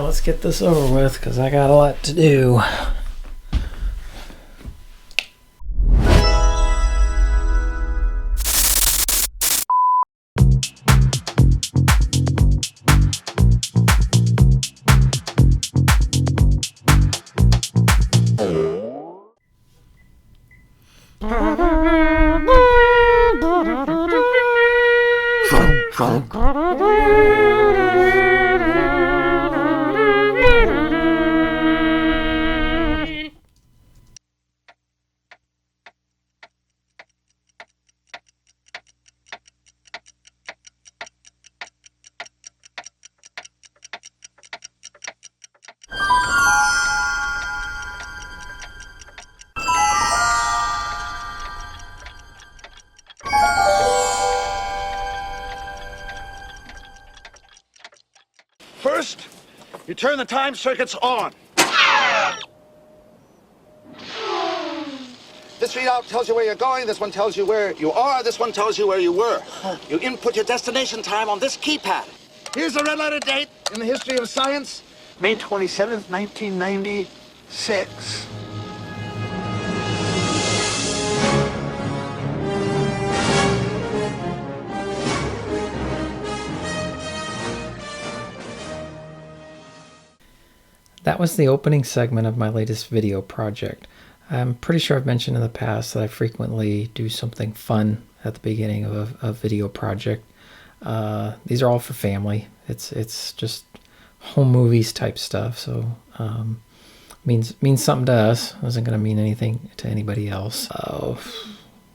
let's get this over with because I got a lot to do. First, you turn the time circuits on. This readout tells you where you're going, this one tells you where you are, this one tells you where you were. You input your destination time on this keypad. Here's the red letter date in the history of science. May 27th, 1996. That was the opening segment of my latest video project. I'm pretty sure I've mentioned in the past that I frequently do something fun at the beginning of a video project. These are all for family. It's just home movies type stuff, so means something to us. Isn't going to mean anything to anybody else.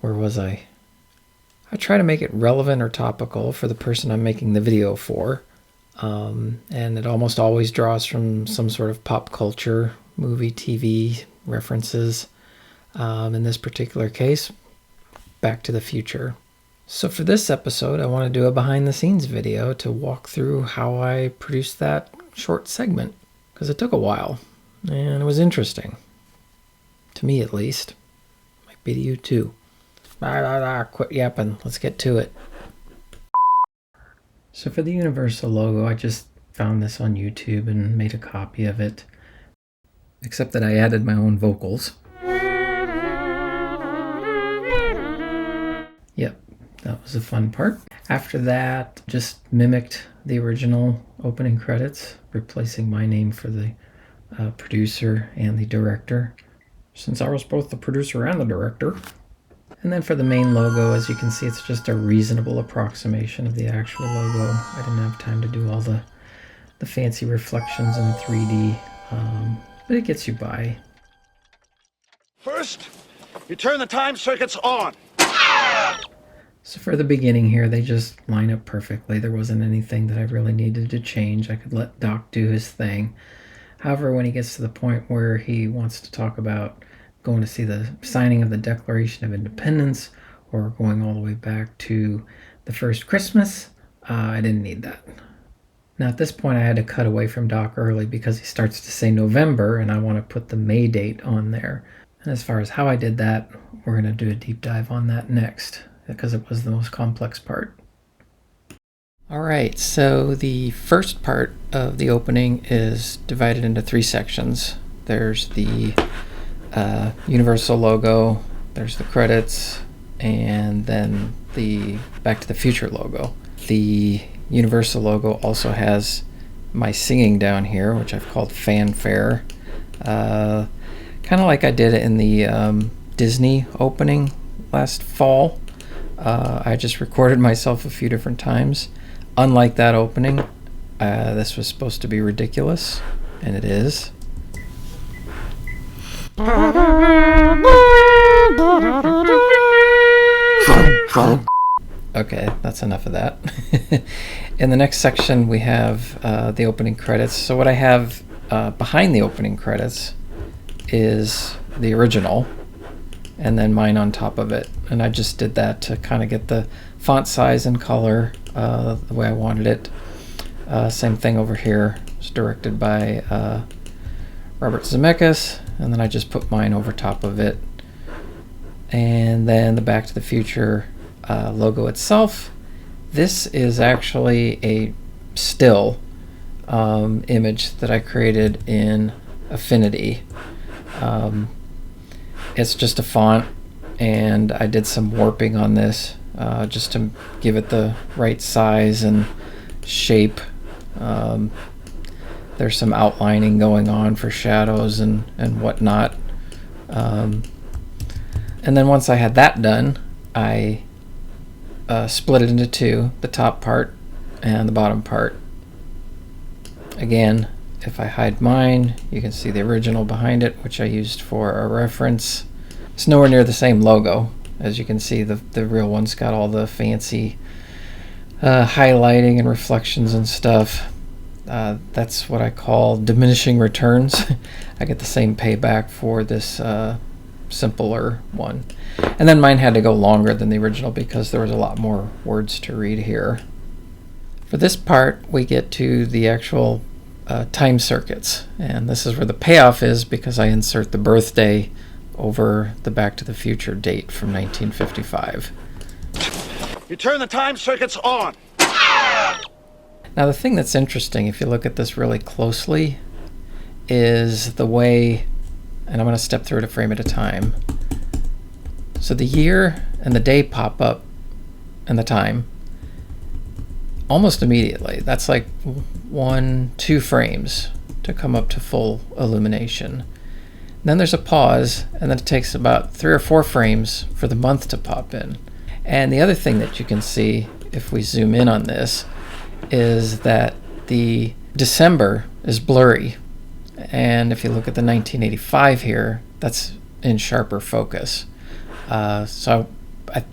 Where was I? I try to make it relevant or topical for the person I'm making the video for. And it almost always draws from some sort of pop culture, movie, TV references. In this particular case, Back to the Future. So for this episode, I want to do a behind the scenes video to walk through how I produced that short segment, because it took a while and it was interesting. To me, at least. Might be to you too. Quit yapping. Let's get to it. So for the Universal logo, I just found this on YouTube and made a copy of it, except that I added my own vocals. Yep, that was a fun part. After that, just mimicked the original opening credits, replacing my name for the producer and the director, since I was both the producer and the director. And then for the main logo, as you can see, it's just a reasonable approximation of the actual logo. I didn't have time to do all the fancy reflections in 3D, but it gets you by. First, you turn the time circuits on. So for the beginning here, they just line up perfectly. There wasn't anything that I really needed to change. I could let Doc do his thing. However, when he gets to the point where he wants to talk about going to see the signing of the Declaration of Independence, or going all the way back to the first Christmas, I didn't need that. Now at this point I had to cut away from Doc early because he starts to say November and I want to put the May date on there. And as far as how I did that, we're going to do a deep dive on that next, because it was the most complex part. Alright, so the first part of the opening is divided into three sections. There's the Universal logo, there's the credits, and then the Back to the Future logo. The Universal logo also has my singing down here, which I've called fanfare. Kind of like I did it in the Disney opening last fall. I just recorded myself a few different times. Unlike that opening, this was supposed to be ridiculous, and it is. Okay, that's enough of that. In the next section we have the opening credits. So what I have behind the opening credits is the original, and then mine on top of it. And I just did that to kind of get the font size and color the way I wanted it. Same thing over here. It's directed by Robert Zemeckis, and then I just put mine over top of it. And then the Back to the Future logo itself. This is actually a still image that I created in Affinity. It's just a font, and I did some warping on this just to give it the right size and shape. There's some outlining going on for shadows and whatnot. And then once I had that done, I split it into two, the top part and the bottom part. Again, if I hide mine, you can see the original behind it, which I used for a reference. It's nowhere near the same logo. As you can see, the real one's got all the fancy highlighting and reflections and stuff. That's what I call diminishing returns. I get the same payback for this simpler one. And then mine had to go longer than the original because there was a lot more words to read here. For this part, we get to the actual time circuits, and this is where the payoff is because I insert the birthday over the Back to the Future date from 1955. You turn the time circuits on. Now the thing that's interesting, if you look at this really closely, is the way, and I'm going to step through it a frame at a time. So the year and the day pop up and the time almost immediately. That's like 1-2 frames to come up to full illumination. Then there's a pause, and then it takes about 3 or 4 frames for the month to pop in. And the other thing that you can see, if we zoom in on this, is that the December is blurry. And if you look at the 1985 here, that's in sharper focus. So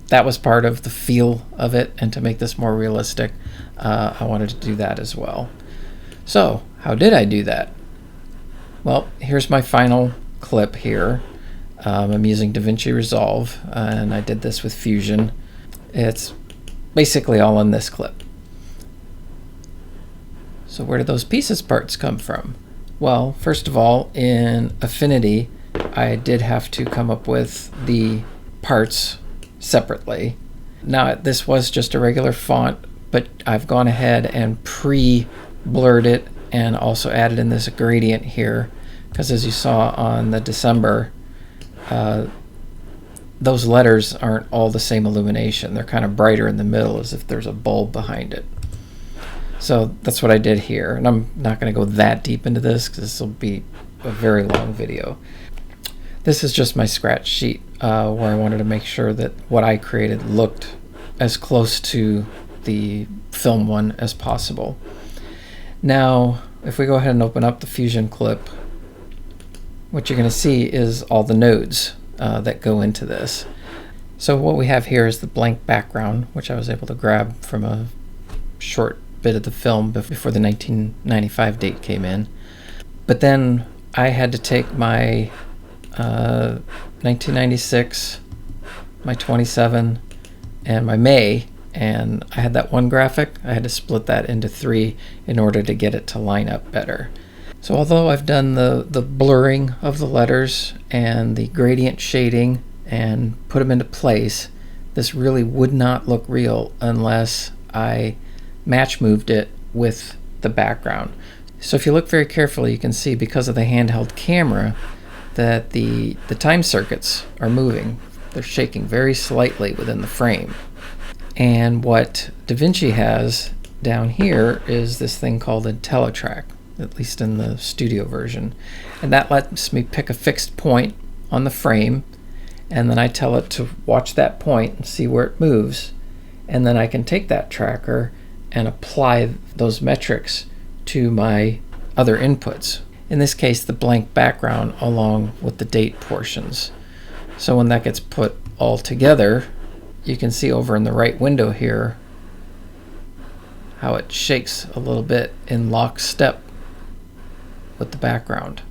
that was part of the feel of it, and to make this more realistic, I wanted to do that as well. So how did I do that? Well, here's my final clip here. I'm using DaVinci Resolve, and I did this with Fusion. It's basically all in this clip. So where did those pieces parts come from? Well, first of all, in Affinity, I did have to come up with the parts separately. Now, this was just a regular font, but I've gone ahead and pre-blurred it and also added in this gradient here, because as you saw on the December, those letters aren't all the same illumination. They're kind of brighter in the middle, as if there's a bulb behind it. So that's what I did here, and I'm not going to go that deep into this because this will be a very long video. This is just my scratch sheet where I wanted to make sure that what I created looked as close to the film one as possible. Now, if we go ahead and open up the Fusion clip, what you're going to see is all the nodes that go into this. So what we have here is the blank background, which I was able to grab from a short bit of the film before the 1995 date came in. But then I had to take my 1996, my 27, and my May, and I had that one graphic. I had to split that into 3 in order to get it to line up better. So although I've done the blurring of the letters and the gradient shading and put them into place, this really would not look real unless I match moved it with the background. So if you look very carefully, you can see because of the handheld camera that the time circuits are moving. They're shaking very slightly within the frame. And what DaVinci has down here is this thing called IntelliTrack, at least in the studio version. And that lets me pick a fixed point on the frame, and then I tell it to watch that point and see where it moves. And then I can take that tracker and apply those metrics to my other inputs. In this case, the blank background along with the date portions. So when that gets put all together, you can see over in the right window here how it shakes a little bit in lockstep with the background.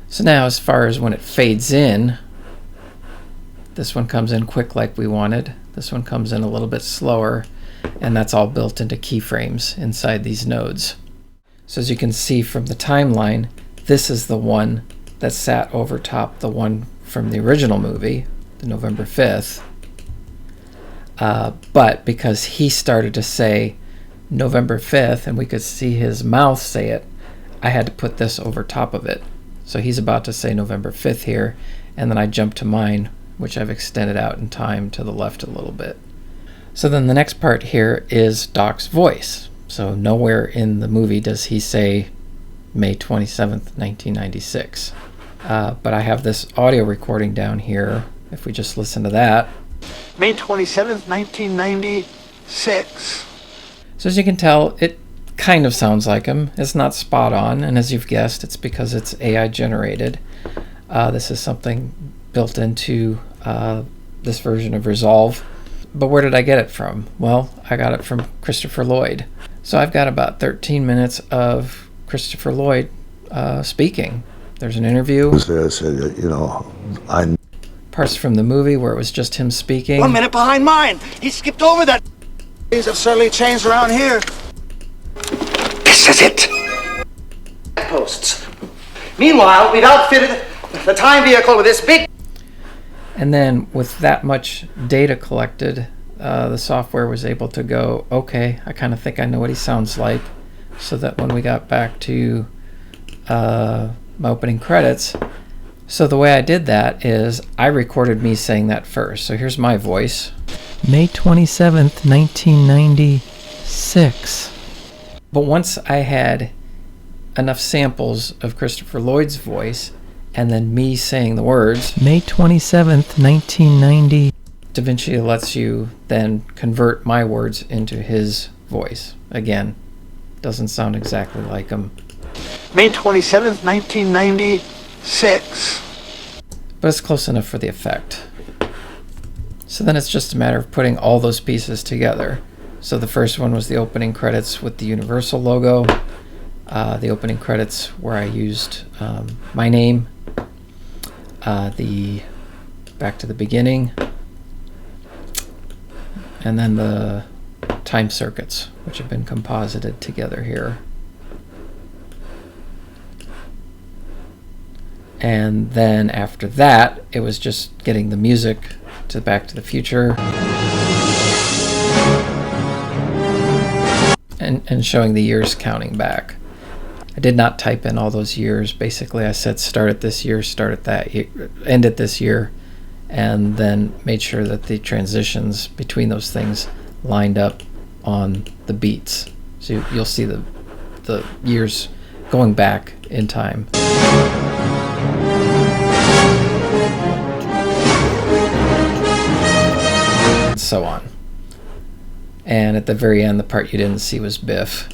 So now as far as when it fades in, this one comes in quick like we wanted. This one comes in a little bit slower, and that's all built into keyframes inside these nodes. So as you can see from the timeline, this is the one that sat over top the one from the original movie, the November 5th. But because he started to say November 5th, and we could see his mouth say it, I had to put this over top of it. So he's about to say November 5th here, and then I jump to mine, which I've extended out in time to the left a little bit. So then the next part here is Doc's voice. So nowhere in the movie does he say May 27th, 1996. But I have this audio recording down here. If we just listen to that. May 27th, 1996. So as you can tell, it kind of sounds like him. It's not spot on, and as you've guessed, it's because it's AI generated. This is something built into this version of Resolve. But where did I get it from? Well, I got it from Christopher Lloyd. So I've got about 13 minutes of Christopher Lloyd speaking. There's an interview. I said, you know, Parts from the movie where it was just him speaking. 1 minute behind mine. He skipped over that. Things have certainly changed around here. This is it. Posts. Meanwhile, we've outfitted the time vehicle with this big... And then with that much data collected, the software was able to go, okay, I kind of think I know what he sounds like. So that when we got back to my opening credits, so the way I did that is I recorded me saying that first. So here's my voice. May 27th, 1996. But once I had enough samples of Christopher Lloyd's voice and then me saying the words, May 27th, 1990, DaVinci lets you then convert my words into his voice. Again, doesn't sound exactly like him. May 27th, 1996. But it's close enough for the effect. So then it's just a matter of putting all those pieces together. So the first one was the opening credits with the Universal logo. The opening credits where I used my name. The back to the beginning. And then the time circuits, which have been composited together here. And then after that, it was just getting the music to Back to the Future and showing the years counting back. I did not type in all those years. Basically, I said start at this year, start at that year, end at this year, and then made sure that the transitions between those things lined up on the beats. So you'll see the years going back in time. And so on. And at the very end, the part you didn't see was Biff.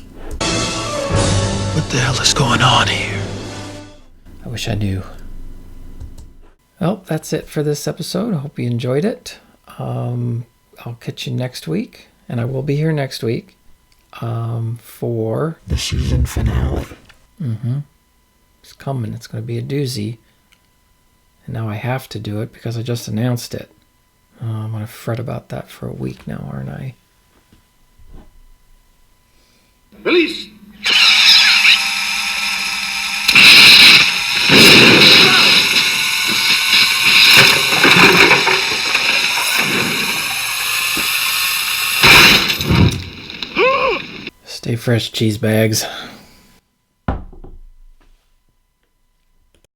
What the hell is going on here? I wish I knew. Well, that's it for this episode. I hope you enjoyed it. I'll catch you next week, and I will be here next week for the season finale. It's coming. It's going to be a doozy. And now I have to do it because I just announced it. I'm going to fret about that for a week now, aren't I? Release! Stay fresh, cheese bags.